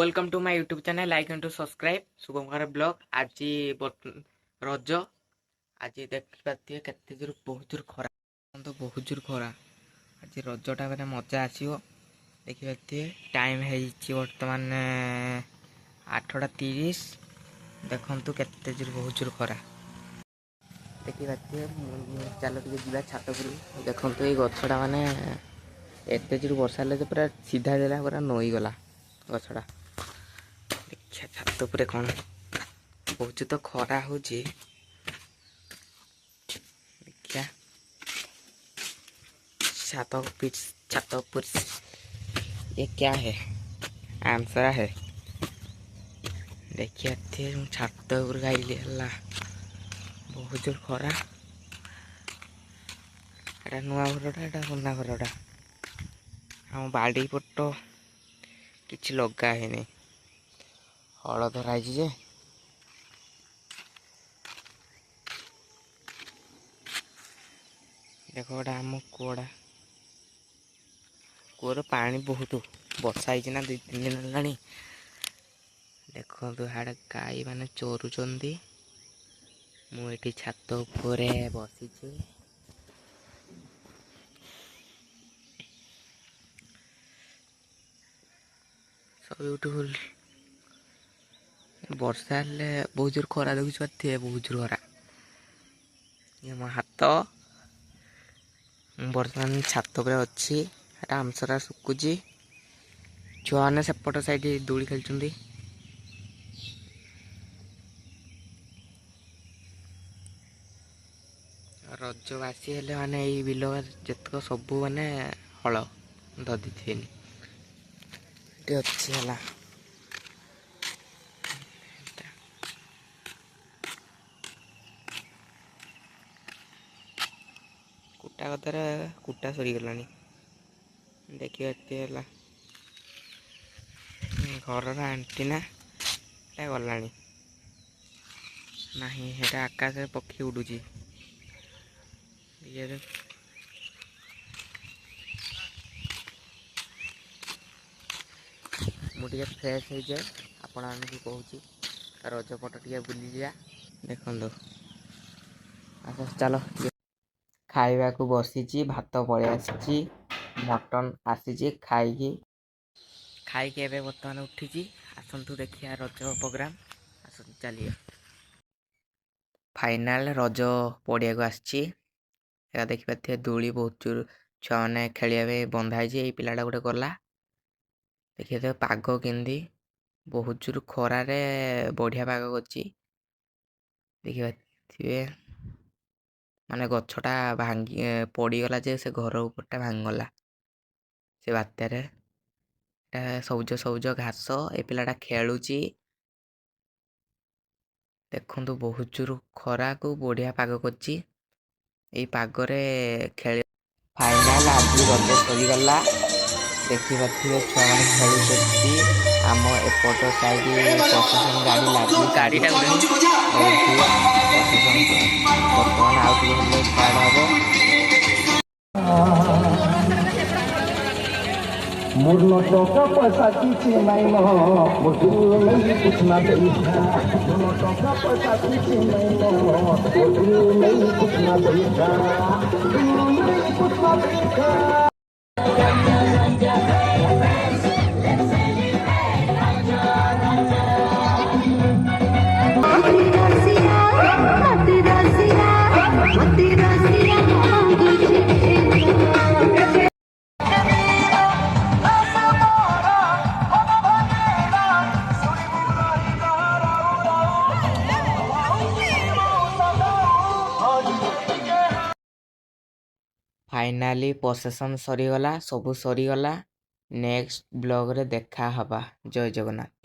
Welcome to my YouTube channel like and to subscribe Shubhankar blog आज रज आज देखिए केते जोर बहुत जोर खरा तो बहुत जोर खरा आज रजटा मैंने मजा आसो देखिए टाइम है बर्तमान 8:30 देखु केते जोर बहुत जोर खरा देखिए चलो टे छात पर देखो ये गछटा माने एत जोर वर्षा हेल्ले पूरा सीधा देला पूरा नई गला गछटा देखिए छात पर कौन बहुत तो खरा हो देखिया छात पर ये क्या है आंसर है देखिए छात पर गाइली बहुत जोर खरा एटा नुआ घरटा एटा पुराना घरटा आम बाड़ी पट किसी लगा है हल धराई जे देखो गोटा आम कूड़ा कूर पानी बहुत वर्षा ना 2-3 दिन है देखो हाड़े गाई मैंने चोरुचंदी मुझे छात उपर बसी सब ब्यूटीफुल वर्षा हेल्ले बहुत जोर खरा देखी पारे बहुत जोर खरा ये मो हाथ बर्तमान छात पर अच्छी आमसरा सुकुची छुआ मैंने सेपट साइड दूली खेलुंट रजवासी हेले माने ये बिल जितक सब माने हल दधी थे अच्छी है कुटा कतार कुटा सरीगला देखिए घर आंटीना गला ना आकाश पक्षी उड़ूची मुझे फ्रेश हो जाए आपण मानक कहूँ रजपट टे बुली जा देखो चलो खाइबा को बसी भात पलि आसी मटन आसी खाई बर्तमान उठी आसतु देखिए रज प्रोग्राम आस चलिए फाइनाल रज पड़िया को आसी देखिए दूली बहुत जोर छुआ मैंने खेलिया बंधाई पिलाटा गोटे गला देखिए तो पाग केंदी बहुत जोर खरार बढ़िया पाग कर देखिए माने गछटा भांगी पड़गला जे से घर उपरटा भांगला से बात्यार सबुज सबुज घास ए पिलाटा खेलुची देखु बहुत जोर खरा को बढ़िया पाग कर पागरे खेल फाइनाल आज रज सरीगला देखिए छुआ मैंने खेलुच्च आम एपट साइड प्रशासन गाड़ी लगी गाड़ीटा बर्तमान आउट स्टार्ट हम मुर्नो टोका पैसा किसी नहीं नो मुझे नहीं कुछ ना देखा मुर्नो टोका पैसा किसी नहीं नो मुझे नहीं कुछ ना देखा नहीं कुछ ना देखा फाइनाली प्रोसेसन सरीगला सबू सरीगला नेक्स्ट ब्लॉग रे देखा हबा जय जगन्नाथ।